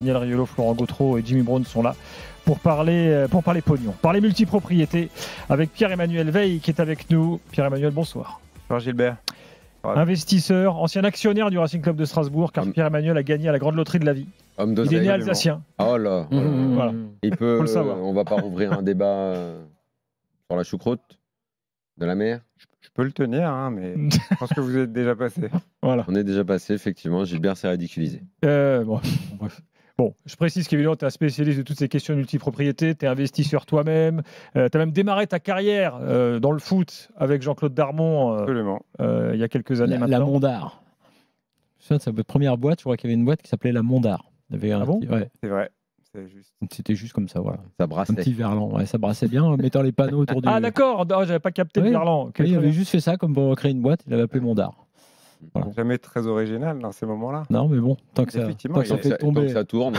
Daniel Riolo, Florent Gautreau et Jimmy Brown sont là pour parler pognon, parler multipropriété avec Pierre-Emmanuel Veil qui est avec nous. Pierre-Emmanuel, bonsoir. Bonjour Gilbert. Investisseur, ancien actionnaire du Racing Club de Strasbourg, car Pierre-Emmanuel a gagné à la grande loterie de la vie. Il est né alsacien. Oh là, Voilà. Il peut, Faut le savoir. on va pas rouvrir un débat sur la choucroute de la mer. Je peux le tenir, hein, mais je pense que vous êtes déjà passé. Voilà. On est déjà passé, effectivement. Gilbert s'est ridiculisé. Bref. Bon, je précise qu'évidemment, tu es un spécialiste de toutes ces questions de multipropriété, tu es investisseur toi-même, tu as même démarré ta carrière dans le foot avec Jean-Claude Darmon Absolument. Il y a quelques années La maintenant. Mondar. C'est votre première boîte, je crois qu'il y avait une boîte qui s'appelait la Mondar. Ah bon ouais. C'est vrai. C'est juste. C'était juste comme ça, voilà. Ça brassait. Un petit verlan, ouais, ça brassait bien en mettant les panneaux autour du... Ah d'accord, non, j'avais pas capté le verlan. Oui, il avait juste fait ça comme pour créer une boîte, il l'avait appelé Mondar. Voilà. Jamais très original dans ces moments-là. Non, mais bon, tant que ça fait tomber. Tant que ça tourne.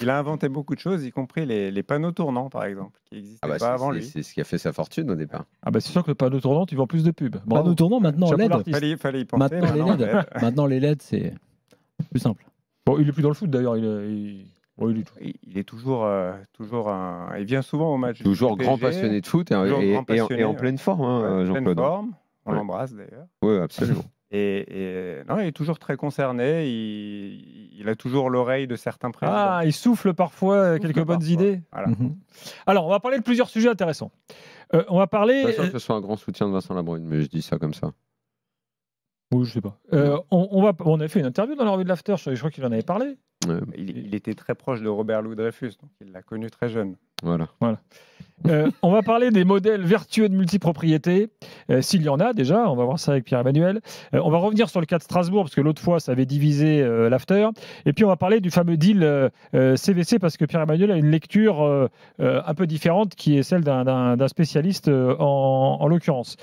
Il a inventé beaucoup de choses, y compris les panneaux tournants, par exemple, qui n'existaient pas avant lui. C'est ce qui a fait sa fortune au départ. Ah bah c'est sûr que le panneau tournant, tu vends plus de pubs. Panneau tournant, maintenant Chapeau LED. l'artiste. Fallait y penser. Maintenant les LED, c'est plus simple. Bon, il est plus dans le foot d'ailleurs. Il est toujours il vient souvent au match. Toujours grand passionné de foot et en pleine forme, hein, Jean-Claude. Pleine forme. On l'embrasse d'ailleurs. Oui, absolument. Et non, il est toujours très concerné. Il a toujours l'oreille de certains présidents. Ah, il souffle parfois quelques bonnes idées. Voilà. Alors, on va parler de plusieurs sujets intéressants. On va parler. Pas sûr que ce soit un grand soutien de Vincent Labrune, mais je dis ça comme ça. Oui, je sais pas. On a fait une interview dans la revue de l'After. Je crois qu'il en avait parlé. Il était très proche de Robert Louis Dreyfus, donc il l'a connu très jeune. Voilà. On va parler des modèles vertueux de multipropriété, s'il y en a déjà, on va voir ça avec Pierre-Emmanuel. On va revenir sur le cas de Strasbourg, parce que l'autre fois, ça avait divisé l'after. Et puis, on va parler du fameux deal CVC, parce que Pierre-Emmanuel a une lecture un peu différente, qui est celle d'un spécialiste en l'occurrence.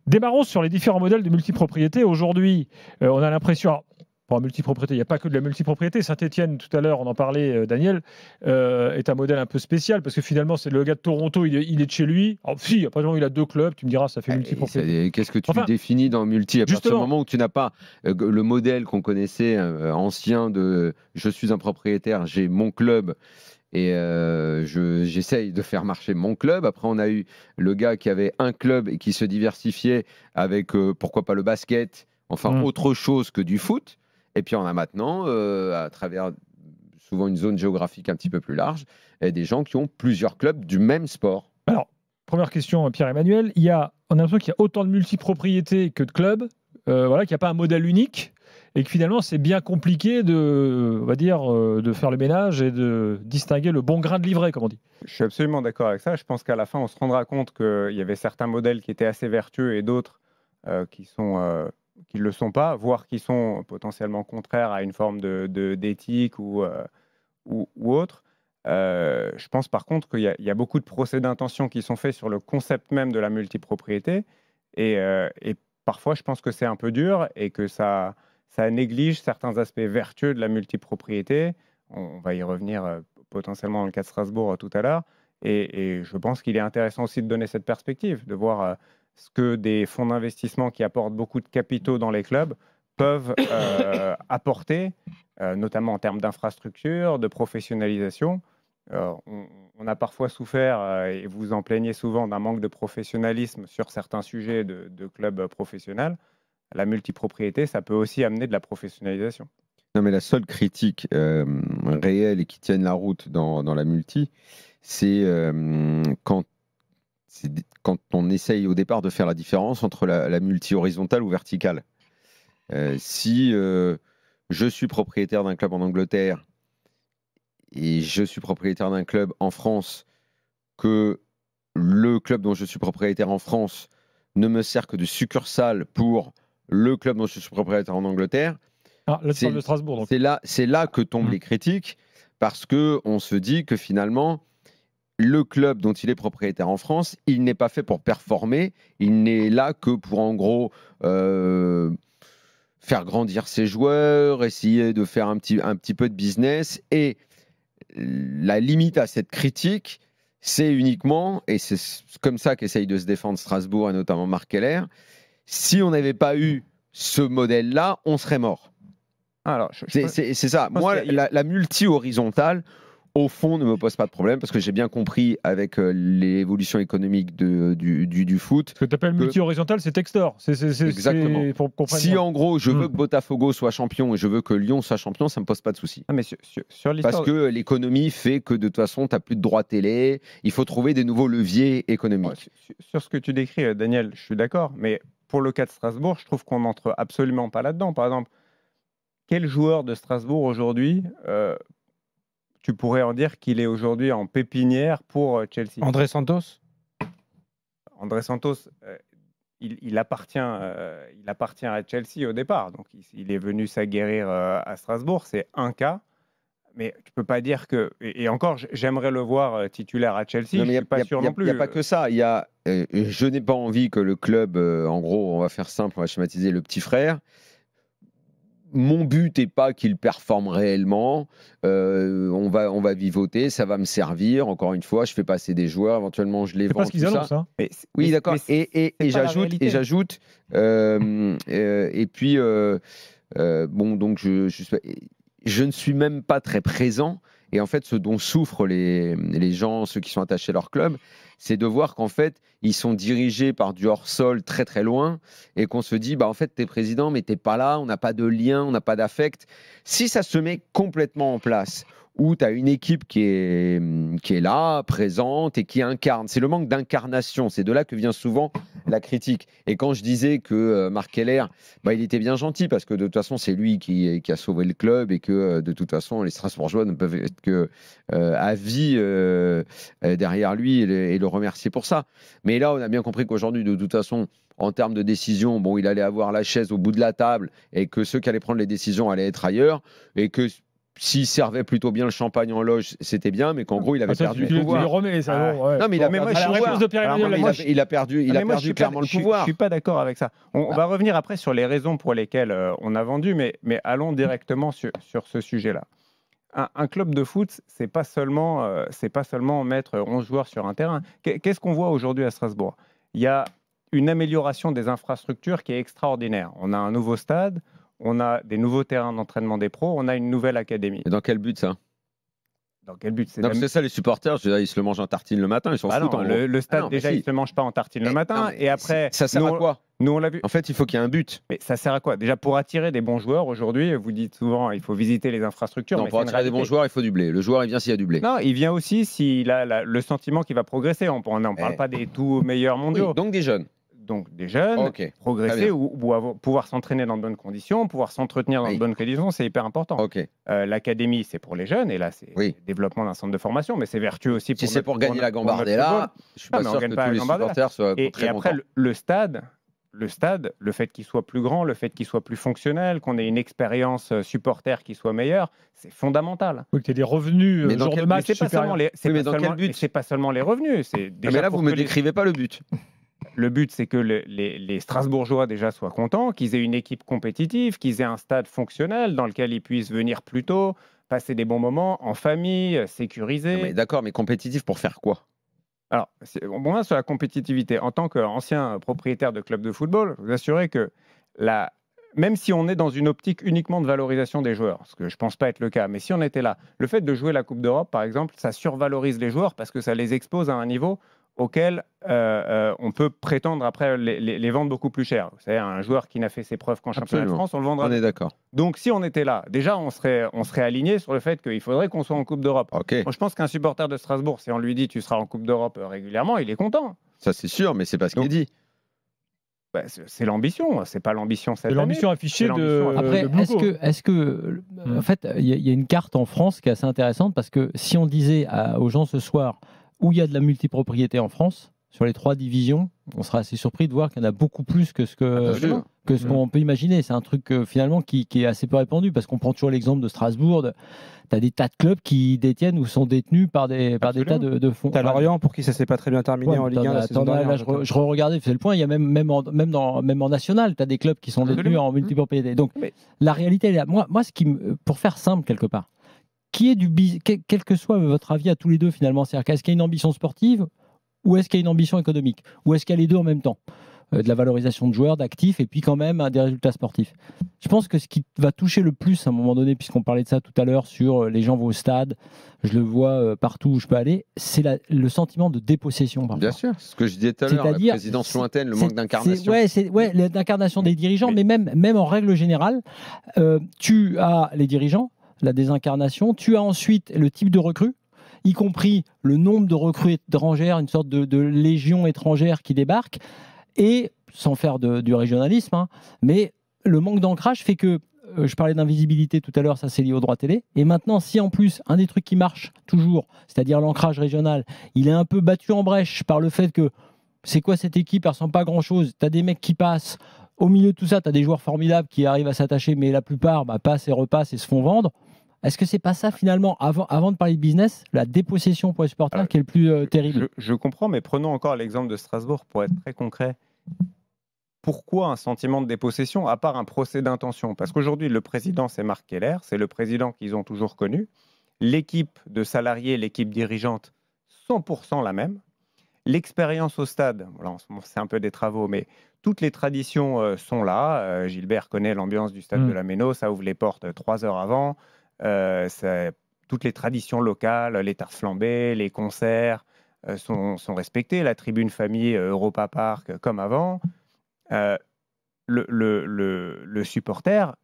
Démarrons sur les différents modèles de multipropriété. Aujourd'hui, on a l'impression... Pour la multipropriété, il n'y a pas que de la multipropriété. Saint-Etienne, tout à l'heure, on en parlait, Daniel, est un modèle un peu spécial parce que finalement, c'est le gars de Toronto, il est de chez lui. Alors, si, après, il a 2 clubs, tu me diras, ça fait multipropriété. Qu'est-ce que tu définis dans multi à partir du moment où tu n'as pas le modèle qu'on connaissait ancien de je suis un propriétaire, j'ai mon club et j'essaye de faire marcher mon club. Après, on a eu le gars qui avait un club et qui se diversifiait avec, pourquoi pas le basket, enfin autre chose que du foot. Et puis on a maintenant, à travers souvent une zone géographique un petit peu plus large, des gens qui ont plusieurs clubs du même sport. Alors, première question, Pierre-Emmanuel. On a l'impression qu'il y a autant de multipropriétés que de clubs, qu'il n'y a pas un modèle unique, et que finalement c'est bien compliqué de faire le ménage et de distinguer le bon grain de livret, comme on dit. Je suis absolument d'accord avec ça. Je pense qu'à la fin, on se rendra compte qu'il y avait certains modèles qui étaient assez vertueux et d'autres qui ne le sont pas, voire qui sont potentiellement contraires à une forme d'éthique ou autre. Je pense par contre qu'il y a beaucoup de procès d'intention qui sont faits sur le concept même de la multipropriété et parfois je pense que c'est un peu dur et que ça néglige certains aspects vertueux de la multipropriété. On va y revenir potentiellement dans le cas de Strasbourg tout à l'heure et je pense qu'il est intéressant aussi de donner cette perspective, de voir ce que des fonds d'investissement qui apportent beaucoup de capitaux dans les clubs peuvent apporter, notamment en termes d'infrastructure, de professionnalisation. On a parfois souffert, et vous en plaignez souvent, d'un manque de professionnalisme sur certains sujets de clubs professionnels. La multipropriété, ça peut aussi amener de la professionnalisation. Non, mais la seule critique réelle et qui tienne la route dans la multi, c'est quand on essaye au départ de faire la différence entre la multi horizontale ou verticale. Si je suis propriétaire d'un club en Angleterre et je suis propriétaire d'un club en France, que le club dont je suis propriétaire en France ne me sert que de succursale pour le club dont je suis propriétaire en Angleterre, c'est de Strasbourg, donc. C'est là que tombent les critiques, parce qu'on se dit que finalement, le club dont il est propriétaire en France, il n'est pas fait pour performer, il n'est là que pour en gros faire grandir ses joueurs, essayer de faire un petit peu de business. Et la limite à cette critique, c'est uniquement, et c'est comme ça qu'essaye de se défendre Strasbourg et notamment Marc Keller, si on n'avait pas eu ce modèle-là, on serait mort. Alors, c'est ça. Moi, la multi-horizontale, au fond, ne me pose pas de problème parce que j'ai bien compris avec l'évolution économique du foot. Ce que tu appelles multi-horizontal, c'est Textor. Exactement. Si en gros, je veux que Botafogo soit champion et je veux que Lyon soit champion, ça ne me pose pas de souci. Mais sur parce que l'économie fait que de toute façon, tu n'as plus de droit télé. Il faut trouver des nouveaux leviers économiques. Sur ce que tu décris, Daniel, je suis d'accord. Mais pour le cas de Strasbourg, je trouve qu'on n'entre absolument pas là-dedans. Par exemple, quel joueur de Strasbourg aujourd'hui tu pourrais en dire qu'il est aujourd'hui en pépinière pour Chelsea? André Santos, il appartient à Chelsea au départ. Donc, il est venu s'aguerrir à Strasbourg. C'est un cas. Mais tu peux pas dire que... Et encore, j'aimerais le voir titulaire à Chelsea. Non, mais je suis pas sûr non plus. Il n'y a pas que ça. Je n'ai pas envie que le club, en gros, on va faire simple, on va schématiser le petit frère. Mon but n'est pas qu'il performe réellement. On va vivoter, ça va me servir. Encore une fois, je fais passer des joueurs, éventuellement je les vends. C'est pas ce qu'ils annoncent. Hein. Oui, d'accord. Et j'ajoute. Et puis, bon, donc je ne suis même pas très présent. Et en fait, ce dont souffrent les gens, ceux qui sont attachés à leur club, c'est de voir qu'en fait, ils sont dirigés par du hors-sol très très loin et qu'on se dit, bah en fait, t'es président, mais t'es pas là, on n'a pas de lien, on n'a pas d'affect. Si ça se met complètement en place, où tu as une équipe qui est là, présente et qui incarne, c'est le manque d'incarnation, c'est de là que vient souvent la critique. Et quand je disais que Marc Keller, bah, il était bien gentil parce que de toute façon, c'est lui qui a sauvé le club et que de toute façon, les Strasbourgeois ne peuvent être que à vie derrière lui et le remercier pour ça. Mais là, on a bien compris qu'aujourd'hui, de toute façon, en termes de décision, bon, il allait avoir la chaise au bout de la table et que ceux qui allaient prendre les décisions allaient être ailleurs et que s'il servait plutôt bien le champagne en loge, c'était bien, mais qu'en gros, il avait perdu le pouvoir. Non, mais il a perdu le pouvoir. Il a perdu clairement le pouvoir. Je ne suis pas d'accord avec ça. On va revenir après sur les raisons pour lesquelles on a vendu, mais allons directement sur ce sujet-là. Un club de foot, c'est pas seulement mettre 11 joueurs sur un terrain. Qu'est-ce qu'on voit aujourd'hui à Strasbourg? Il y a une amélioration des infrastructures qui est extraordinaire. On a un nouveau stade, on a des nouveaux terrains d'entraînement des pros, on a une nouvelle académie. Et dans quel but ça? Dans quel but? C'est ça, les supporters, ils se le mangent en tartine le matin, ils s'en foutent. Le stade, déjà, il ne se mange pas en tartine le matin. Et après, ça sert à quoi? Nous, on l'a vu. En fait, il faut qu'il y ait un but. Mais ça sert à quoi? Déjà, pour attirer des bons joueurs, aujourd'hui, vous dites souvent il faut visiter les infrastructures. Non, pour attirer des bons joueurs, il faut du blé. Le joueur, il vient s'il y a du blé. Non, il vient aussi s'il a le sentiment qu'il va progresser. On n'en parle pas des tout meilleurs mondiaux. Oui, donc des jeunes. Progresser ou pouvoir s'entraîner dans de bonnes conditions, pouvoir s'entretenir dans de bonnes conditions, c'est hyper important. L'académie, c'est pour les jeunes, et là, c'est le développement d'un centre de formation, mais c'est vertueux aussi pour. Si c'est pour gagner la Gambardella, je suis pas sûr que tous les supporters soient très contents. Et après, le stade, le fait qu'il soit plus grand, le fait qu'il soit plus fonctionnel, qu'on ait une expérience supporter qui soit meilleure, c'est fondamental. Oui, que tu aies des revenus jour de match. C'est pas seulement les revenus. Mais là, vous ne me décrivez pas le but. Le but, c'est que les Strasbourgeois déjà soient contents, qu'ils aient une équipe compétitive, qu'ils aient un stade fonctionnel dans lequel ils puissent venir plus tôt, passer des bons moments en famille, sécurisé. D'accord, mais compétitif pour faire quoi? Alors, on revient sur la compétitivité. En tant qu'ancien propriétaire de club de football, vous assurez que même si on est dans une optique uniquement de valorisation des joueurs, ce que je ne pense pas être le cas, mais si on était là, le fait de jouer la Coupe d'Europe, par exemple, ça survalorise les joueurs parce que ça les expose à un niveau auquel on peut prétendre après les vendre beaucoup plus cher. Vous savez, un joueur qui n'a fait ses preuves qu'en championnat de France, on le vendra. On est d'accord. Donc, si on était là, déjà, on serait aligné sur le fait qu'il faudrait qu'on soit en Coupe d'Europe. Moi, je pense qu'un supporter de Strasbourg, si on lui dit tu seras en Coupe d'Europe régulièrement, il est content. Ça, c'est sûr, mais c'est pas ce qu'il dit. C'est l'ambition, c'est pas l'ambition cette année. C'est l'ambition affichée de. Après, est-ce que en fait, il y a une carte en France qui est assez intéressante parce que si on disait aux gens ce soir où il y a de la multipropriété en France, sur les 3 divisions, on sera assez surpris de voir qu'il y en a beaucoup plus que ce qu'on peut imaginer. C'est un truc finalement qui est assez peu répandu parce qu'on prend toujours l'exemple de Strasbourg. Tu as des tas de clubs qui détiennent ou sont détenus par des tas de fonds. Tu as Lorient pour qui ça s'est pas très bien terminé en Ligue 1 la saison dernière. Je regardais, c'est le point, il y a même en national, tu as des clubs qui sont détenus en multipropriété. Donc la réalité est là. Moi pour faire simple quelque part, quel que soit votre avis à tous les deux finalement, c'est-à-dire est-ce qu'il y a une ambition sportive ou est-ce qu'il y a une ambition économique ou est-ce qu'il y a les deux en même temps? de la valorisation de joueurs, d'actifs, et puis quand même des résultats sportifs. Je pense que ce qui va toucher le plus à un moment donné, puisqu'on parlait de ça tout à l'heure sur les gens vont au stade, je le vois partout où je peux aller, c'est le sentiment de dépossession. Parfois. Bien sûr, c'est ce que je disais tout à l'heure, la présidence lointaine, le manque d'incarnation. L'incarnation des dirigeants, mais même en règle générale, tu as les dirigeants, la désincarnation, tu as ensuite le type de recrues, y compris le nombre de recrues étrangères, une sorte de légion étrangère qui débarque, et sans faire du régionalisme, hein, mais le manque d'ancrage fait que, je parlais d'invisibilité tout à l'heure, ça c'est lié aux droits télé, et maintenant si en plus, un des trucs qui marche toujours, c'est-à-dire l'ancrage régional, il est un peu battu en brèche par le fait que, c'est quoi cette équipe, elle ressemble pas à grand-chose, tu as des mecs qui passent, au milieu de tout ça, tu as des joueurs formidables qui arrivent à s'attacher, mais la plupart passent et repassent et se font vendre. Est-ce que c'est pas ça finalement, avant de parler de business, la dépossession pour les supporters qui est le plus terrible? Je comprends, mais prenons encore l'exemple de Strasbourg pour être très concret. Pourquoi un sentiment de dépossession, à part un procès d'intention? Parce qu'aujourd'hui, le président, c'est Marc Keller, c'est le président qu'ils ont toujours connu. L'équipe de salariés, l'équipe dirigeante, 100% la même. L'expérience au stade, voilà, en ce moment, c'est un peu des travaux, mais toutes les traditions sont là. Gilbert connaît l'ambiance du stade de la Méno, ça ouvre les portes 3 heures avant. Toutes les traditions locales, les tartes flambées, les concerts sont respectés. La tribune famille Europa Park comme avant. Le supporter,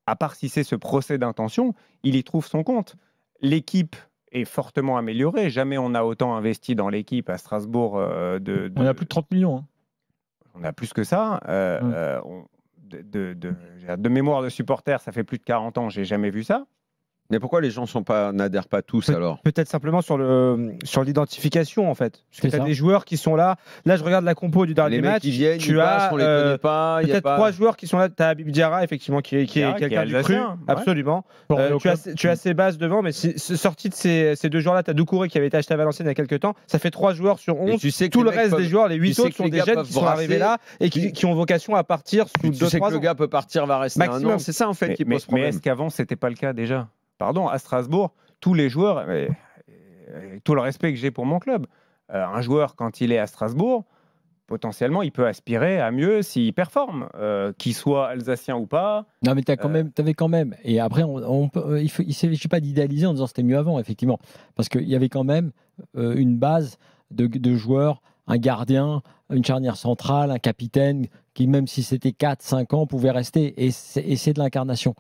à part si c'est ce procès d'intention, il y trouve son compte. L'équipe est fortement améliorée. Jamais on a autant investi dans l'équipe à Strasbourg. On a plus de 30 millions. Hein. On a plus que ça. De mémoire de supporter, ça fait plus de 40 ans, j'ai jamais vu ça. Mais pourquoi les gens n'adhèrent pas tous alors? Peut-être simplement sur l'identification en fait. Parce que tu as des joueurs qui sont là. Là, je regarde la compo du dernier match. Qui viennent, tu as, on les connaît pas. Peut-être 3 joueurs qui sont là. Tu as Habib Diarra, effectivement, qui est quelqu'un du cru. Absolument. Tu as Sebas devant, mais sorti de ces 2 joueurs-là, tu as Doucouré qui avait été acheté à Valenciennes il y a quelques temps. Ça fait 3 joueurs sur 11. Tout le reste des joueurs, les 8 autres, sont des jeunes qui sont arrivés là et qui ont vocation à partir sous 2-3 ans. Tu sais que le gars peut partir, va rester un an. C'est ça en fait qui pose problème. Mais est-ce qu'avant, c'était pas le cas déjà? Pardon, à Strasbourg, tous les joueurs, avec tout le respect que j'ai pour mon club, un joueur, quand il est à Strasbourg, potentiellement, il peut aspirer à mieux s'il performe, qu'il soit alsacien ou pas. Non, mais tu avais quand même. Et après, il ne s'agit pas d'idéaliser en disant c'était mieux avant, effectivement. Parce qu'il y avait quand même une base de joueurs, un gardien, une charnière centrale, un capitaine, qui, même si c'était 4-5 ans, pouvait rester. Et c'est de l'incarnation.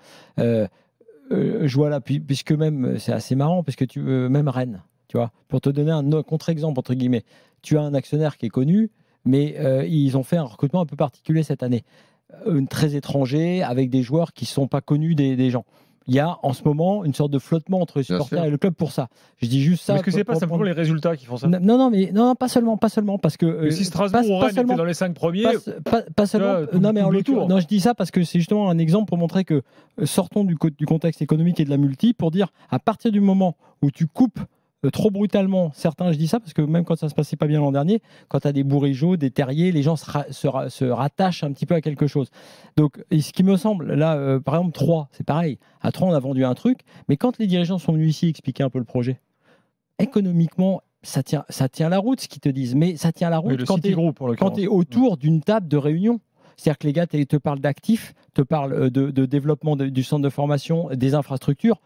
Je vois là, puisque même, c'est assez marrant, parce que même Rennes, tu vois, pour te donner un contre-exemple, entre guillemets, tu as un actionnaire qui est connu, mais ils ont fait un recrutement un peu particulier cette année, très étranger, avec des joueurs qui ne sont pas connus des gens. Il y a en ce moment une sorte de flottement entre les supporters et le club pour ça. Je dis juste ça. Est-ce que c'est pas simplement les résultats qui font ça? Non, pas seulement, parce que si Strasbourg ou Rennes étaient dans les 5 premiers, pas seulement. Non, je dis ça parce que c'est justement un exemple pour montrer que sortons du contexte économique et de la multi pour dire à partir du moment où tu coupes trop brutalement, certains, je dis ça parce que même quand ça se passait pas bien l'an dernier, quand tu as des Bourigeaud, des Terriers, les gens se rattachent un petit peu à quelque chose. Donc, ce qui me semble, là, par exemple, 3, c'est pareil. À 3, on a vendu un truc, mais quand les dirigeants sont venus ici expliquer un peu le projet, économiquement, ça tient la route, ce qu'ils te disent, mais ça tient la route quand tu es autour d'une table de réunion. C'est-à-dire que les gars te parlent d'actifs, te parlent de développement du centre de formation, des infrastructures.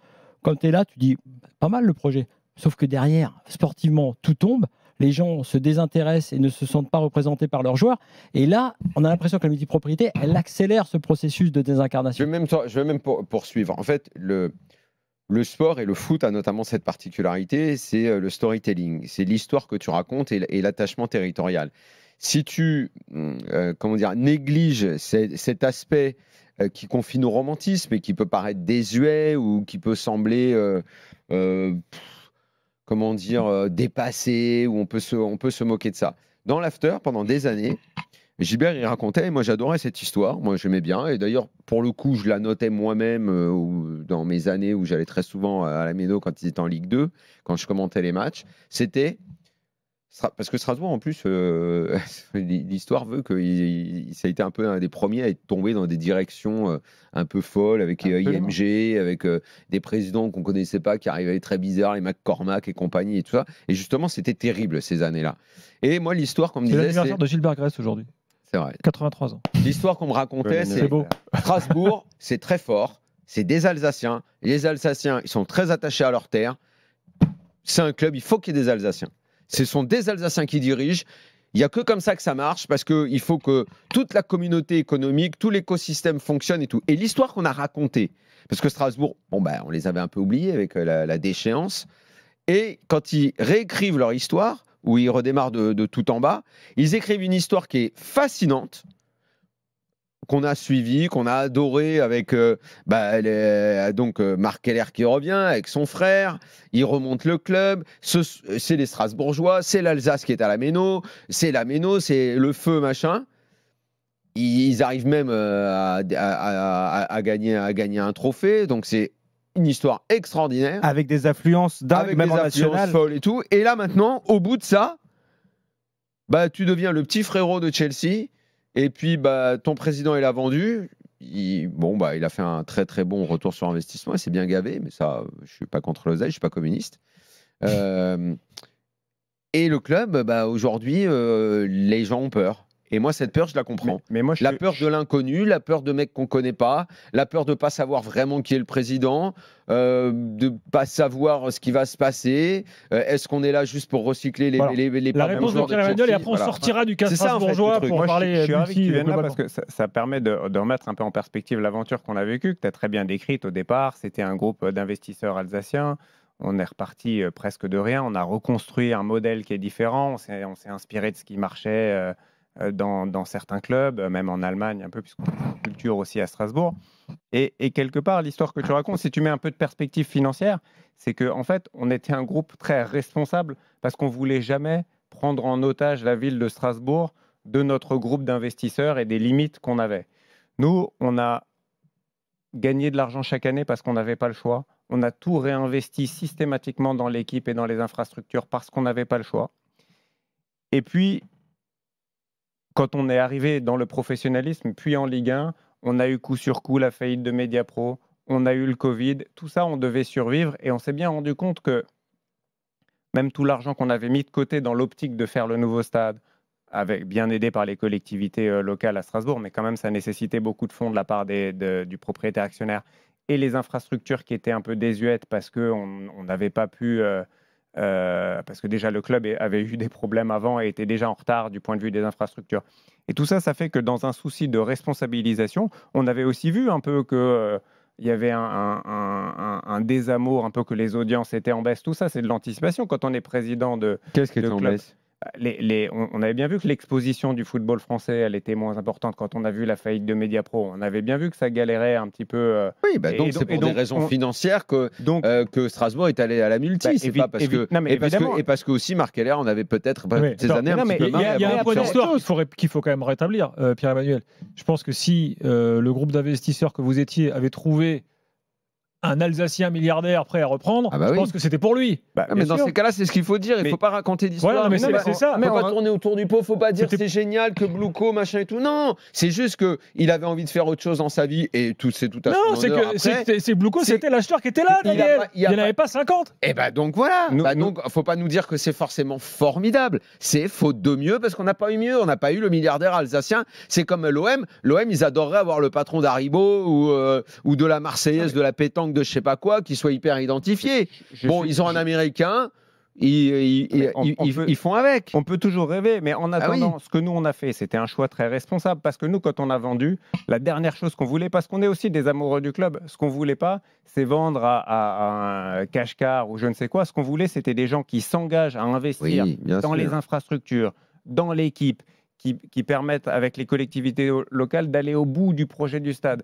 Quand tu es là, tu dis, pas mal le projet. Sauf que derrière, sportivement, tout tombe. Les gens se désintéressent et ne se sentent pas représentés par leurs joueurs. Et là, on a l'impression que la multipropriété, elle accélère ce processus de désincarnation. Je vais même poursuivre. En fait, le sport et le foot a notamment cette particularité, c'est le storytelling. C'est l'histoire que tu racontes et l'attachement territorial. Si tu négliges cet aspect qui confine au romantisme et qui peut paraître désuet ou qui peut sembler... dépassé, où on peut se moquer de ça. Dans l'after, pendant des années, Gilbert, il racontait, et moi j'adorais cette histoire, moi j'aimais bien, et d'ailleurs, pour le coup, je la notais moi-même dans mes années où j'allais très souvent à la Méno quand ils étaient en Ligue 2, quand je commentais les matchs, c'était... Parce que Strasbourg, en plus, l'histoire veut que ça a été un peu un des premiers à être tombé dans des directions un peu folles, avec IMG, avec des présidents qu'on ne connaissait pas, qui arrivaient très bizarres, les McCormack et compagnie et tout ça. Et justement, c'était terrible ces années-là. Et moi, l'histoire qu'on me disait... C'est l'anniversaire de Gilbert Grèce aujourd'hui. C'est vrai. 83 ans. L'histoire qu'on me racontait, c'est beau. Strasbourg, c'est très fort. C'est des Alsaciens. Les Alsaciens, ils sont très attachés à leur terre. C'est un club, il faut qu'il y ait des Alsaciens. Ce sont des Alsaciens qui dirigent. Il n'y a que comme ça que ça marche, parce qu'il faut que toute la communauté économique, tout l'écosystème fonctionne et tout. Et l'histoire qu'on a racontée, parce que Strasbourg, on les avait un peu oubliés avec la déchéance. Et quand ils réécrivent leur histoire, où ils redémarrent de tout en bas, ils écrivent une histoire qui est fascinante, qu'on a suivi, qu'on a adoré avec Marc Keller qui revient avec son frère, il remonte le club, c'est les Strasbourgeois, c'est l'Alsace qui est à la Méno, c'est le feu machin. Ils arrivent même à gagner un trophée, donc c'est une histoire extraordinaire. Avec des affluences dingues, même en national. Folles et tout. Et là maintenant, au bout de ça, tu deviens le petit frérot de Chelsea. Et puis, ton président, il a vendu. Il a fait un très, très bon retour sur investissement. Il s'est bien gavé, mais ça, je ne suis pas contre l'oseille, je ne suis pas communiste. Et le club, aujourd'hui, les gens ont peur. Et moi, cette peur, je la comprends. Mais moi, la peur de l'inconnu, la peur de mecs qu'on ne connaît pas, la peur de ne pas savoir vraiment qui est le président, de ne pas savoir ce qui va se passer. Est-ce qu'on est là juste pour recycler les La réponse de Pierre-Emmanuel, et après on sortira du cas strasbourgeois pour parler. Je suis ravi que tu viennes là parce que ça permet de remettre un peu en perspective l'aventure qu'on a vécue, que tu as très bien décrite au départ. C'était un groupe d'investisseurs alsaciens. On est reparti presque de rien. On a reconstruit un modèle qui est différent. On s'est inspiré de ce qui marchait dans certains clubs, même en Allemagne un peu, puisqu'on a une culture aussi à Strasbourg. Et quelque part, l'histoire que tu racontes, si tu mets un peu de perspective financière, c'est qu'en fait, on était un groupe très responsable parce qu'on ne voulait jamais prendre en otage la ville de Strasbourg de notre groupe d'investisseurs et des limites qu'on avait. Nous, on a gagné de l'argent chaque année parce qu'on n'avait pas le choix. On a tout réinvesti systématiquement dans l'équipe et dans les infrastructures parce qu'on n'avait pas le choix. Et puis, quand on est arrivé dans le professionnalisme, puis en Ligue 1, on a eu coup sur coup la faillite de Mediapro, on a eu le Covid, tout ça, on devait survivre et on s'est bien rendu compte que même tout l'argent qu'on avait mis de côté dans l'optique de faire le nouveau stade, bien aidé par les collectivités locales à Strasbourg, mais quand même ça nécessitait beaucoup de fonds de la part du propriétaire actionnaire et les infrastructures qui étaient un peu désuètes parce qu'on n'avait pas pu... parce que déjà le club avait eu des problèmes avant et était déjà en retard du point de vue des infrastructures. Et tout ça, ça fait que dans un souci de responsabilisation, on avait aussi vu un peu que il y avait un désamour, un peu que les audiences étaient en baisse. Tout ça, c'est de l'anticipation. Quand on est président de Qu'est-ce qui est en baisse? On avait bien vu que l'exposition du football français, elle était moins importante quand on a vu la faillite de Mediapro. On avait bien vu que ça galérait un petit peu. Oui, donc c'est pour des raisons financières que Strasbourg est allé à la multi. C'est pas parce que parce que aussi Marc Keller, on avait peut-être ces années un petit peu marre. Il y a un point d'histoire qu'il faut quand même rétablir, Pierre-Emmanuel. Je pense que si le groupe d'investisseurs que vous étiez avait trouvé un Alsacien milliardaire prêt à reprendre, je pense que c'était pour lui. Mais dans ces cas-là, c'est ce qu'il faut dire. Il ne faut pas raconter d'histoire. C'est ça. Il ne faut pas tourner autour du pot. Il ne faut pas dire c'est génial que Blouko, machin et tout. Non, c'est juste qu'il avait envie de faire autre chose dans sa vie et c'est tout à son honneur. Non, c'est Blouko, c'était l'acheteur qui était là, Daniel. Il n'y en avait pas 50. Et donc voilà. Donc, il ne faut pas nous dire que c'est forcément formidable. C'est faute de mieux parce qu'on n'a pas eu mieux. On n'a pas eu le milliardaire alsacien. C'est comme l'OM. L'OM, ils adoreraient avoir le patron d'Haribo ou de la Marseillaise, de la pétanque, de je sais pas quoi, qui soit hyper identifié. Ils ont un Américain, ils font avec. On peut toujours rêver, mais en attendant, ce que nous on a fait, c'était un choix très responsable parce que nous, quand on a vendu, la dernière chose qu'on voulait, parce qu'on est aussi des amoureux du club, ce qu'on voulait pas, c'est vendre à un cash-car ou je ne sais quoi. Ce qu'on voulait, c'était des gens qui s'engagent à investir dans les infrastructures, dans l'équipe, qui permettent avec les collectivités locales d'aller au bout du projet du stade.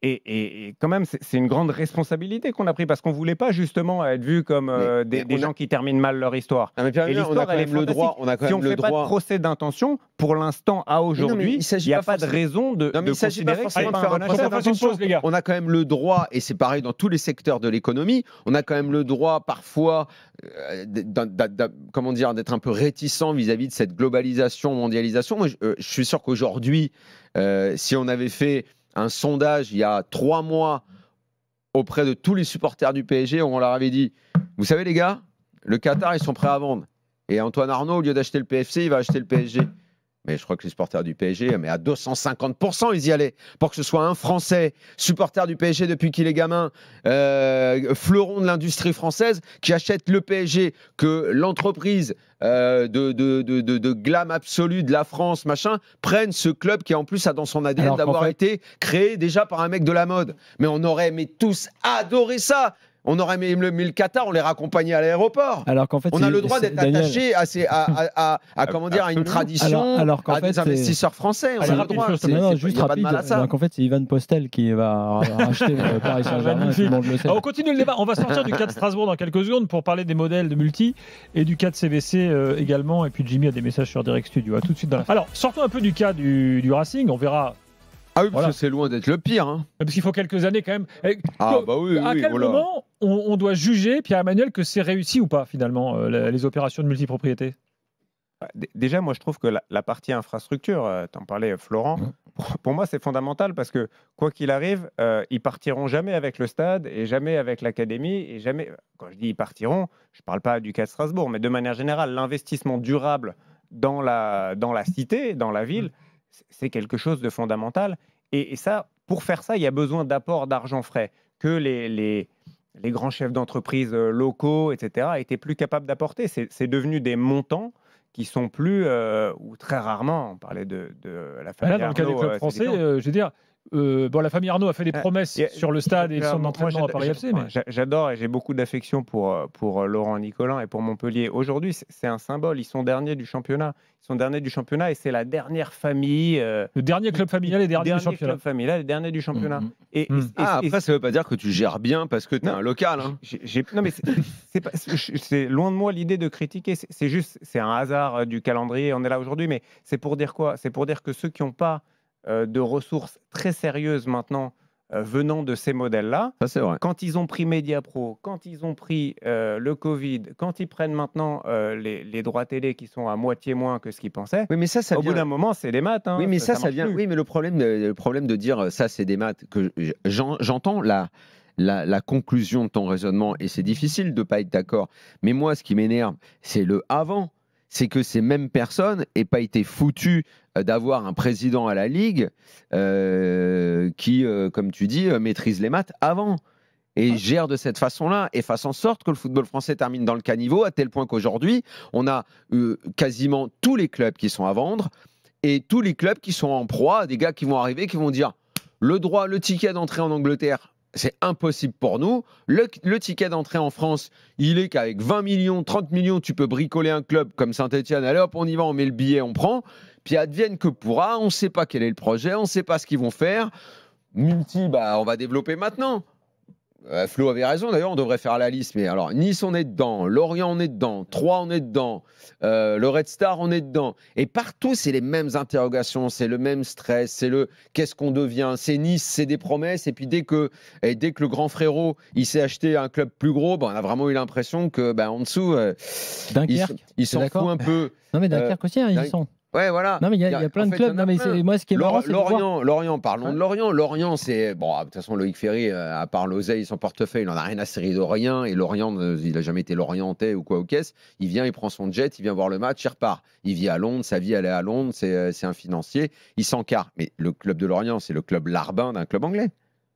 Et quand même, c'est une grande responsabilité qu'on a pris parce qu'on ne voulait pas justement être vu comme des gens qui terminent mal leur histoire. Et l'histoire, elle est fantastique. Si on ne fait pas de procès d'intention, pour l'instant, à aujourd'hui, il n'y a pas de raison de considérer que c'est pas un bon procès. On a quand même le droit, et c'est pareil dans tous les secteurs de l'économie, on a quand même le droit parfois d'être un peu réticent vis-à-vis de cette globalisation, mondialisation. Moi, je suis sûr qu'aujourd'hui, si on avait fait un sondage il y a 3 mois auprès de tous les supporters du PSG, on leur avait dit, vous savez les gars, le Qatar, ils sont prêts à vendre. Et Antoine Arnaud, au lieu d'acheter le PFC, il va acheter le PSG. mais je crois que les supporters du PSG, mais à 250%, ils y allaient. Pour que ce soit un Français, supporter du PSG depuis qu'il est gamin, fleuron de l'industrie française, qui achète le PSG, que l'entreprise de glam absolu de la France, machin, prenne ce club qui en plus a dans son ADN d'avoir été créé déjà par un mec de la mode. Mais on aurait tous adoré ça. On aurait mis le Qatar, on les raccompagnait à l'aéroport. Alors qu'en fait, on a le droit d'être attaché à une tradition, à des investisseurs français. On a le droit. Juste rapide. Donc en fait, c'est Ivan Postel qui va racheter Paris Saint-Germain. On continue le débat. On va sortir du cas de Strasbourg dans quelques secondes pour parler des modèles de multi et du cas de CVC également. Et puis Jimmy a des messages sur Direct Studio. À tout de suite dans la fin. Alors, sortons un peu du cas du Racing. On verra. Ah oui, parce que c'est loin d'être le pire. Hein. Parce qu'il faut quelques années quand même. Bah oui, à quel moment on doit juger, Pierre-Emmanuel, que c'est réussi ou pas finalement, les opérations de multipropriété? Déjà, moi je trouve que la partie infrastructure, t'en parlais Florent, pour moi c'est fondamental parce que quoi qu'il arrive, ils partiront jamais avec le stade et jamais avec l'académie et jamais, quand je dis ils partiront, je parle pas du cas de Strasbourg, mais de manière générale, l'investissement durable dans la cité, dans la ville, c'est quelque chose de fondamental. Et ça, pour faire ça, il y a besoin d'apports d'argent frais que les grands chefs d'entreprise locaux, etc., étaient plus capables d'apporter. C'est devenu des montants qui sont plus, ou très rarement, on parlait de la famille Arnaud. Dans le cas des clubs français, je veux dire, la famille Arnaud a fait des promesses sur le stade et le centre d'entraînement à Paris FC. Mais... J'adore et j'ai beaucoup d'affection pour Laurent Nicolin et pour Montpellier. Aujourd'hui, c'est un symbole. Ils sont derniers du championnat. Et c'est la dernière famille. Le dernier club familial et dernier du championnat. Club familial et dernier du championnat. Après, ça ne veut pas dire que tu gères bien parce que tu es un local. Hein. Non, mais c'est loin de moi l'idée de critiquer. C'est un hasard du calendrier. On est là aujourd'hui. Mais c'est pour dire quoi? C'est pour dire que ceux qui n'ont pas de ressources très sérieuses maintenant venant de ces modèles-là. Ça, c'est vrai. Quand ils ont pris Mediapro, quand ils ont pris le Covid, quand ils prennent maintenant les droits télé qui sont à moitié moins que ce qu'ils pensaient, oui, mais ça au bout d'un moment, c'est des maths. Hein, oui, mais ça vient. Plus. Oui, mais le problème de dire ça, c'est des maths, que j'entends la conclusion de ton raisonnement et c'est difficile de ne pas être d'accord. Mais moi, ce qui m'énerve, c'est le avant. C'est que ces mêmes personnes n'aient pas été foutues d'avoir un président à la Ligue qui, comme tu dis, maîtrise les maths avant et gère de cette façon-là et fasse en sorte que le football français termine dans le caniveau à tel point qu'aujourd'hui, on a quasiment tous les clubs qui sont à vendre et tous les clubs qui sont en proie à des gars qui vont arriver, qui vont dire le ticket d'entrée en Angleterre, c'est impossible pour nous. Le ticket d'entrée en France, il est qu'avec 20 millions, 30 millions, tu peux bricoler un club comme Saint-Etienne. Allez hop, on y va, on met le billet, on prend. Puis advienne que pourra, on ne sait pas quel est le projet, on ne sait pas ce qu'ils vont faire. Multi, on va développer maintenant. Flo avait raison, d'ailleurs, on devrait faire la liste. Mais alors, Nice, on est dedans. Lorient, on est dedans. Troyes, on est dedans. Le Red Star, on est dedans. Et partout, c'est les mêmes interrogations, c'est le même stress, c'est le qu'est-ce qu'on devient. C'est Nice, c'est des promesses. Et puis, dès que le grand frérot, il s'est acheté un club plus gros, on a vraiment eu l'impression que, en dessous, il s'en fout un peu. Non, mais Dunkerque aussi, ils sont. Ouais, voilà. Non, mais il y a plein de clubs. Non, mais moi, ce qui est marrant, c'est Lorient, parlons de Lorient. Lorient, c'est... Bon, de toute façon, Loïc Ferry, à part l'oseille, son portefeuille, il n'en a rien à cirer de rien. Et Lorient, il n'a jamais été lorientais ou quoi au caisse. Il vient, il prend son jet, il vient voir le match, il repart. Il vit à Londres, sa vie, elle est à Londres, c'est un financier. Il s'encarre. Mais le club de Lorient, c'est le club larbin d'un club anglais.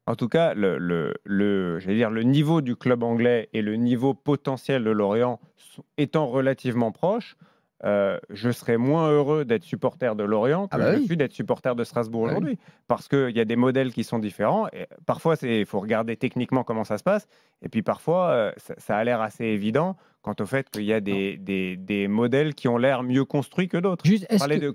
En tout cas, le niveau du club anglais et le niveau potentiel de Lorient étant relativement proches, je serais moins heureux d'être supporter de Lorient que je suis d'être supporter de Strasbourg aujourd'hui. Parce qu'il y a des modèles qui sont différents. Et parfois, il faut regarder techniquement comment ça se passe. Et puis parfois, ça a l'air assez évident quant au fait qu'il y a des modèles qui ont l'air mieux construits que d'autres.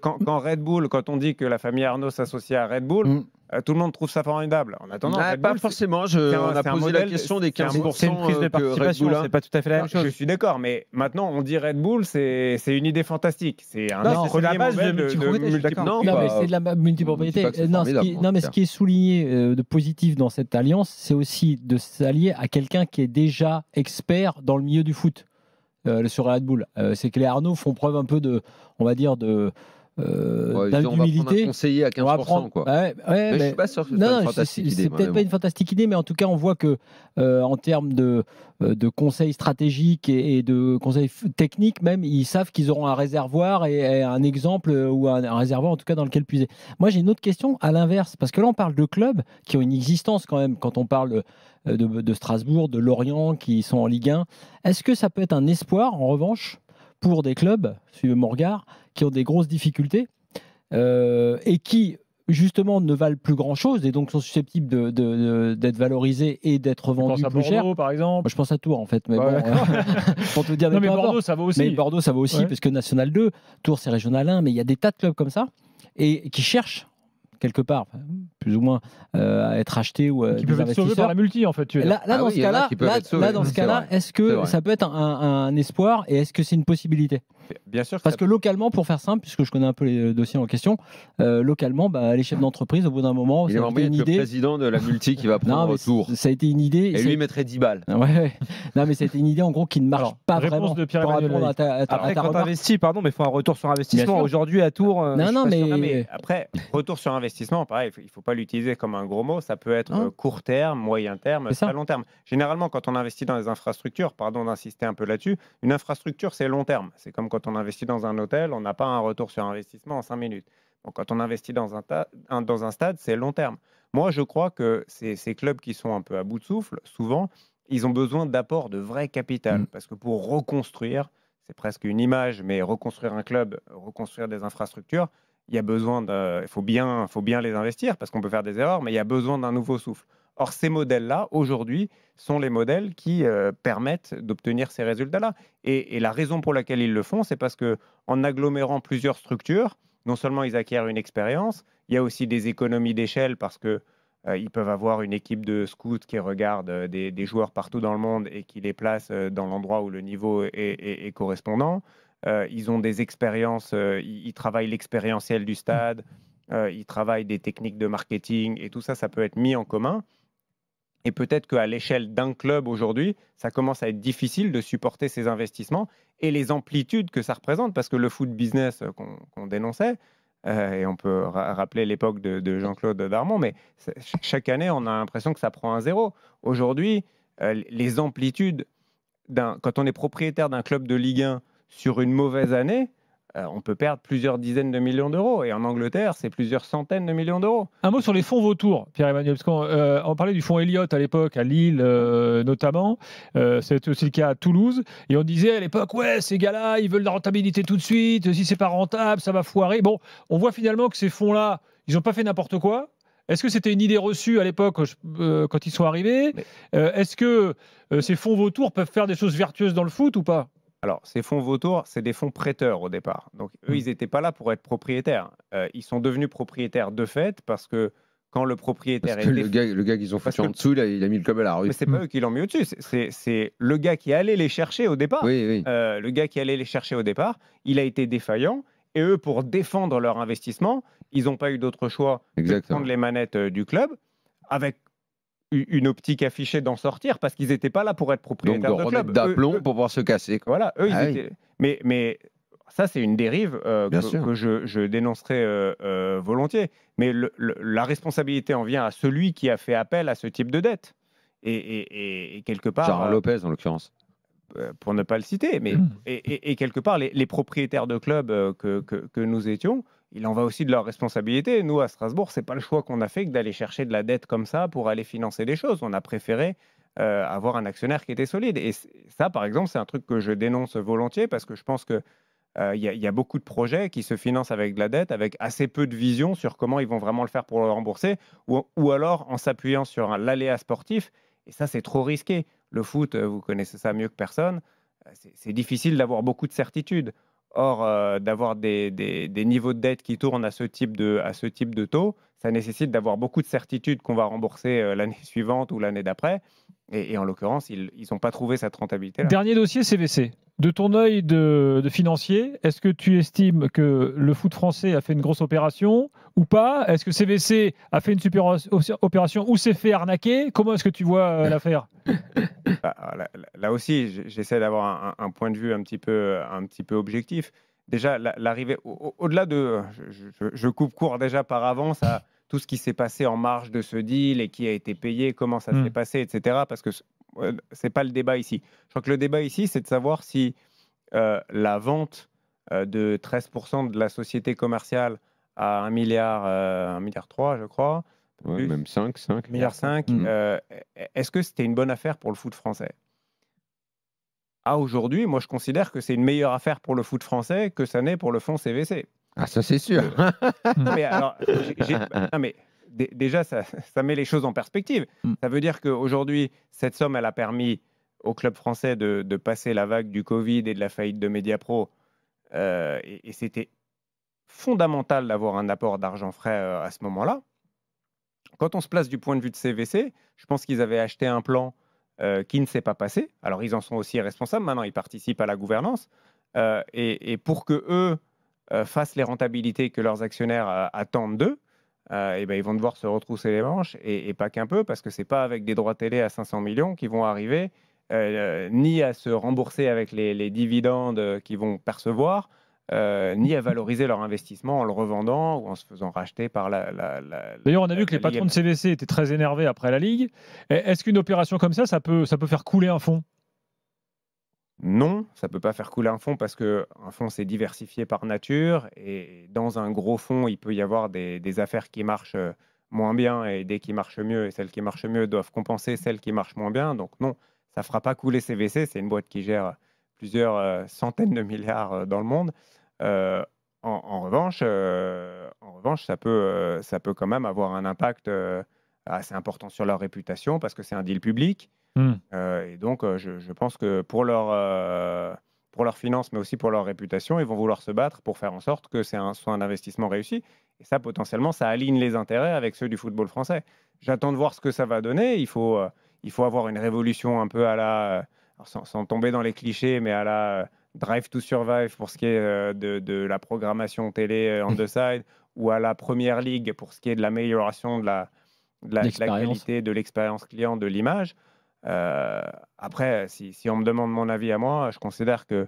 Quand Red Bull, quand on dit que la famille Arnaud s'associe à Red Bull, tout le monde trouve ça formidable. En attendant, Red pas Bull, forcément. On a posé la question des 15%. C'est une prise de participation, c'est pas tout à fait la même chose. Je suis d'accord, mais maintenant, on dit Red Bull, c'est une idée fantastique. C'est la base de multipropriété. Non, mais c'est de la multipropriété. Non, mais ce qui est souligné de positif dans cette alliance, c'est aussi de s'allier à quelqu'un qui est déjà expert dans le milieu du foot sur Red Bull. C'est que les Arnaud font preuve un peu de, on va dire, d'humilité. Conseiller à 15%, quoi. Mais je suis pas sûr que c'est une fantastique idée. C'est peut-être pas une fantastique idée, mais en tout cas, on voit que en termes de conseils stratégiques et de conseils techniques, même, ils savent qu'ils auront un réservoir et un exemple ou un réservoir en tout cas dans lequel puiser. Moi, j'ai une autre question à l'inverse, parce que là, on parle de clubs qui ont une existence quand même. Quand on parle de Strasbourg, de Lorient, qui sont en Ligue 1, est-ce que ça peut être un espoir, en revanche, pour des clubs, suivez mon regard, qui ont des grosses difficultés et qui, justement, ne valent plus grand-chose et donc sont susceptibles d'être valorisés et d'être vendus plus cher. Bordeaux, par exemple. Moi, je pense à Tours, en fait. Mais bon, pour te dire, non, mais Bordeaux, ça va aussi. Mais Bordeaux, ça va aussi, parce que National 2, Tours, c'est Régional 1, mais il y a des tas de clubs comme ça et qui cherchent quelque part, plus ou moins, à être achetés ou qui peuvent être sauvés par la multi, en fait. Là, dans ce cas-là, est-ce que ça peut être un espoir et est-ce que c'est une possibilité? Bien sûr. Parce que localement, pour faire simple, puisque je connais un peu les dossiers en question, localement, les chefs d'entreprise, au bout d'un moment, il est une idée. Le président de la multi qui va prendre Tour. Ça a été une idée. Et lui mettrait 10 balles. Ouais. Non, mais ça a été une idée, en gros, qui ne marche pas vraiment. De Pierre après, quand t'investis, pardon, mais il faut un retour sur investissement. Aujourd'hui, à Tours. Non, mais après, retour sur investissement, pareil, il ne faut pas l'utiliser comme un gros mot. Ça peut être court terme, moyen terme, très long terme. Généralement, quand on investit dans les infrastructures, pardon d'insister un peu là-dessus, une infrastructure, c'est long terme. C'est comme quand on investit dans un hôtel, on n'a pas un retour sur investissement en 5 minutes. Donc, quand on investit dans un stade, c'est long terme. Moi, je crois que ces clubs qui sont un peu à bout de souffle, souvent, ils ont besoin d'apport de vrai capital. Parce que pour reconstruire, c'est presque une image, mais reconstruire un club, reconstruire des infrastructures, il y a besoin il faut bien les investir parce qu'on peut faire des erreurs, mais il y a besoin d'un nouveau souffle. Or, ces modèles-là, aujourd'hui, sont les modèles qui permettent d'obtenir ces résultats-là. Et la raison pour laquelle ils le font, c'est parce qu'en agglomérant plusieurs structures, non seulement ils acquièrent une expérience, il y a aussi des économies d'échelle parce qu'ils peuvent avoir une équipe de scouts qui regarde des joueurs partout dans le monde et qui les place dans l'endroit où le niveau est correspondant. Ils ont des expériences, ils travaillent l'expérientiel du stade, ils travaillent des techniques de marketing et tout ça, ça peut être mis en commun. Et peut-être qu'à l'échelle d'un club aujourd'hui, ça commence à être difficile de supporter ces investissements et les amplitudes que ça représente, parce que le foot business qu'on dénonçait, et on peut rappeler l'époque de Jean-Claude Darmon, mais chaque année, on a l'impression que ça prend un zéro. Aujourd'hui, les amplitudes, quand on est propriétaire d'un club de Ligue 1 sur une mauvaise année, on peut perdre plusieurs dizaines de millions d'euros. Et en Angleterre, c'est plusieurs centaines de millions d'euros. Un mot sur les fonds vautours, Pierre-Emmanuel, parce qu'on parlait du fonds Elliott à l'époque, à Lille notamment. C'était aussi le cas à Toulouse. Et on disait à l'époque, ouais, ces gars-là, ils veulent la rentabilité tout de suite. Si c'est pas rentable, ça va foirer. Bon, on voit finalement que ces fonds-là, ils n'ont pas fait n'importe quoi. Est-ce que c'était une idée reçue à l'époque quand ils sont arrivés? Est-ce que ces fonds vautours peuvent faire des choses vertueuses dans le foot ou pas? Alors, ces fonds vautours, c'est des fonds prêteurs au départ. Donc, eux, ils n'étaient pas là pour être propriétaires. Ils sont devenus propriétaires de fait parce que quand le propriétaire était... Le gars qu'ils ont foutu en dessous, il a mis le club à la rue. Mais c'est pas eux qui l'ont mis au-dessus. C'est le gars qui allait les chercher au départ. Oui. Le gars qui allait les chercher au départ, il a été défaillant. Et eux, pour défendre leur investissement, ils n'ont pas eu d'autre choix que de prendre les manettes du club avec une optique affichée d'en sortir parce qu'ils n'étaient pas là pour être propriétaires de club. D'aplomb pour pouvoir se casser. Voilà, eux, ils étaient... Mais ça, c'est une dérive que je dénoncerai volontiers. Mais la responsabilité en vient à celui qui a fait appel à ce type de dette. Et quelque part... Gérard Lopez, en l'occurrence. Pour ne pas le citer. Mais, et quelque part, les propriétaires de clubs que nous étions, il en va aussi de leur responsabilité. Nous, à Strasbourg, ce n'est pas le choix qu'on a fait que d'aller chercher de la dette comme ça pour aller financer des choses. On a préféré avoir un actionnaire qui était solide. Et ça, par exemple, c'est un truc que je dénonce volontiers parce que je pense qu'il y a beaucoup de projets qui se financent avec de la dette, avec assez peu de vision sur comment ils vont vraiment le faire pour le rembourser, ou alors en s'appuyant sur l'aléa sportif. Et ça, c'est trop risqué. Le foot, vous connaissez ça mieux que personne. C'est difficile d'avoir beaucoup de certitudes. Or, d'avoir des niveaux de dette qui tournent à ce type de taux, ça nécessite d'avoir beaucoup de certitudes qu'on va rembourser l'année suivante ou l'année d'après. Et en l'occurrence, ils n'ont pas trouvé cette rentabilité-là. Dernier dossier, CVC. De ton œil de financier, est-ce que tu estimes que le foot français a fait une grosse opération ou pas? Est-ce que CVC a fait une super opération ou s'est fait arnaquer? Comment est-ce que tu vois l'affaire? Là aussi, j'essaie d'avoir un point de vue un petit peu objectif. déjà, l'arrivée, au-delà de... Je coupe court déjà par avance à tout ce qui s'est passé en marge de ce deal et qui a été payé, comment ça s'est passé, etc. Parce que ce n'est pas le débat ici. Je crois que le débat ici, c'est de savoir si la vente de 13% de la société commerciale à 1,3 milliard, 1,3 milliard, je crois. Ouais, même 5 milliard 5. Est-ce que c'était une bonne affaire pour le foot français? Aujourd'hui, moi, je considère que c'est une meilleure affaire pour le foot français que ça n'est pour le fonds CVC. Ah, ça, c'est sûr. Non, mais alors, déjà, ça met les choses en perspective. Ça veut dire qu'aujourd'hui, cette somme, elle a permis au club français de passer la vague du Covid et de la faillite de Mediapro. Et c'était fondamental d'avoir un apport d'argent frais à ce moment-là. Quand on se place du point de vue de CVC, je pense qu'ils avaient acheté un plan qui ne s'est pas passé. Alors, ils en sont aussi responsables. Maintenant, ils participent à la gouvernance. Et pour que eux fassent les rentabilités que leurs actionnaires attendent d'eux, ils vont devoir se retrousser les manches, et pas qu'un peu, parce que ce n'est pas avec des droits télé à 500 millions qu'ils vont arriver, ni à se rembourser avec les dividendes qu'ils vont percevoir, ni à valoriser leur investissement en le revendant ou en se faisant racheter par la D'ailleurs, on a vu que les patrons de CVC étaient très énervés après la Ligue. Est-ce qu'une opération comme ça peut faire couler un fonds? Non, ça ne peut pas faire couler un fonds parce qu'un fonds, c'est diversifié par nature. Et dans un gros fonds, il peut y avoir des affaires qui marchent moins bien et des qui marchent mieux. Et celles qui marchent mieux doivent compenser celles qui marchent moins bien. Donc non, ça ne fera pas couler CVC. C'est une boîte qui gère plusieurs centaines de milliards dans le monde. En revanche, ça peut quand même avoir un impact assez important sur leur réputation parce que c'est un deal public. Et donc, je pense que pour leurs finances, mais aussi pour leur réputation, ils vont vouloir se battre pour faire en sorte que soit un investissement réussi. Et ça, potentiellement, ça aligne les intérêts avec ceux du football français. J'attends de voir ce que ça va donner. Il faut avoir une révolution un peu à la... sans tomber dans les clichés, mais à la Drive to Survive pour ce qui est de la programmation télé on the side, ou à la Première Ligue pour ce qui est de l'amélioration de la qualité, de l'expérience client, de l'image. Après, si on me demande mon avis à moi, je considère qu'il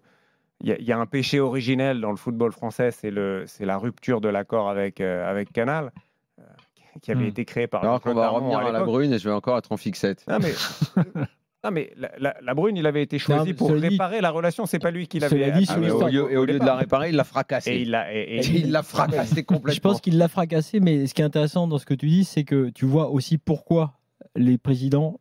y a un péché originel dans le football français, c'est la rupture de l'accord avec Canal, qui avait été créé par... Alors qu'on va revenir à la Brune et je vais encore être en fixette. Non, mais la Brune, il avait été choisi pour réparer la relation. C'est pas lui qui l'avait... Et au lieu de la réparer, il l'a fracassé. Et il l'a fracassé complètement. Je pense qu'il l'a fracassé, mais ce qui est intéressant dans ce que tu dis, c'est que tu vois aussi pourquoi les présidents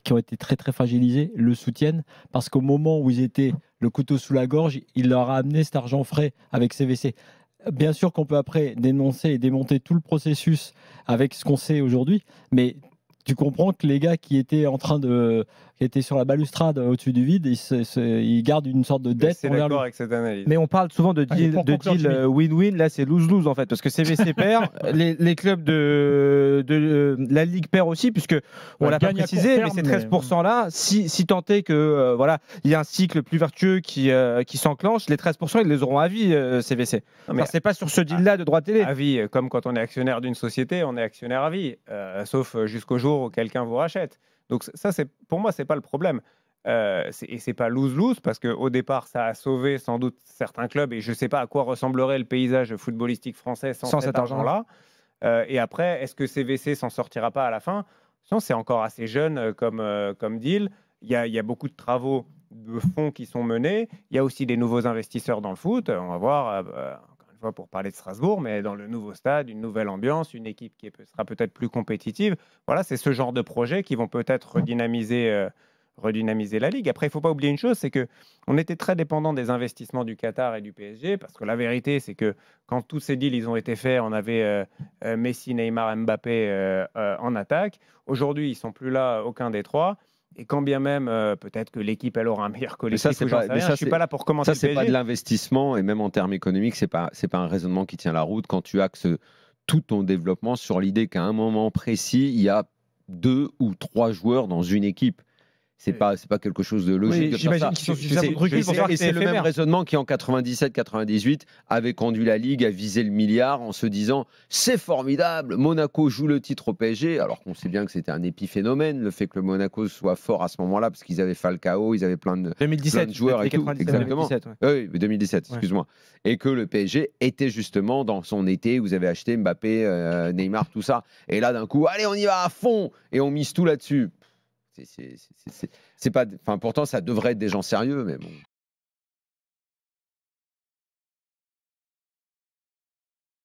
qui ont été très très fragilisés le soutiennent, parce qu'au moment où ils étaient le couteau sous la gorge, il leur a amené cet argent frais avec CVC. Bien sûr qu'on peut après dénoncer et démonter tout le processus avec ce qu'on sait aujourd'hui, mais tu comprends que les gars qui étaient qui étaient sur la balustrade au-dessus du vide, ils gardent une sorte de dette. C'est d'accord avec cette analyse. Mais on parle souvent de deal win-win. Là, c'est lose-lose en fait, parce que CVC perd, les clubs de la Ligue perd aussi, puisque on l'a pas précisé, mais ces 13% là, si tant est que voilà, il y a un cycle plus vertueux qui s'enclenche, les 13% ils les auront à vie CVC. Mais c'est pas sur ce deal-là de droit télé. À vie, comme quand on est actionnaire d'une société, on est actionnaire à vie, sauf jusqu'au jour où quelqu'un vous rachète. Donc ça, pour moi, c'est pas le problème. Et c'est pas lose-lose, parce qu'au départ, ça a sauvé sans doute certains clubs, et je sais pas à quoi ressemblerait le paysage footballistique français sans cet argent-là. Et après, est-ce que CVC s'en sortira pas à la fin? Sinon, c'est encore assez jeune comme deal. Il y a beaucoup de travaux de fonds qui sont menés. Il y a aussi des nouveaux investisseurs dans le foot. On va voir... fois pour parler de Strasbourg, mais dans le nouveau stade, une nouvelle ambiance, une équipe qui sera peut-être plus compétitive. Voilà, c'est ce genre de projets qui vont peut-être redynamiser la Ligue. Après, il ne faut pas oublier une chose, c'est qu'on était très dépendant des investissements du Qatar et du PSG, parce que la vérité, c'est que quand tous ces deals ils ont été faits, on avait Messi, Neymar, Mbappé en attaque. Aujourd'hui, ils ne sont plus là, aucun des trois. Et quand bien même, peut-être que l'équipe elle aura un meilleur collectif, je ne suis pas là pour commenter. Ça, c'est pas de l'investissement, et même en termes économiques, c'est pas un raisonnement qui tient la route quand tu axes tout ton développement sur l'idée qu'à un moment précis, il y a 2 ou 3 joueurs dans une équipe. C'est pas quelque chose de logique. Oui, j'imagine qu'ils sont suffisamment recul pour savoir que c'est le même raisonnement qui en 97-98 avait conduit la Ligue à viser le milliard en se disant c'est formidable, Monaco joue le titre au PSG, alors qu'on sait bien que c'était un épiphénomène le fait que le Monaco soit fort à ce moment-là parce qu'ils avaient Falcao, ils avaient plein de 2017 joueurs et tout. Exactement. 2017, ouais. Oui, 2017, excuse-moi. Et que le PSG était justement dans son été, vous avez acheté Mbappé, Neymar, tout ça. Et là d'un coup, allez, on y va à fond et on mise tout là-dessus. C'est pas, enfin, pourtant, ça devrait être des gens sérieux, mais bon.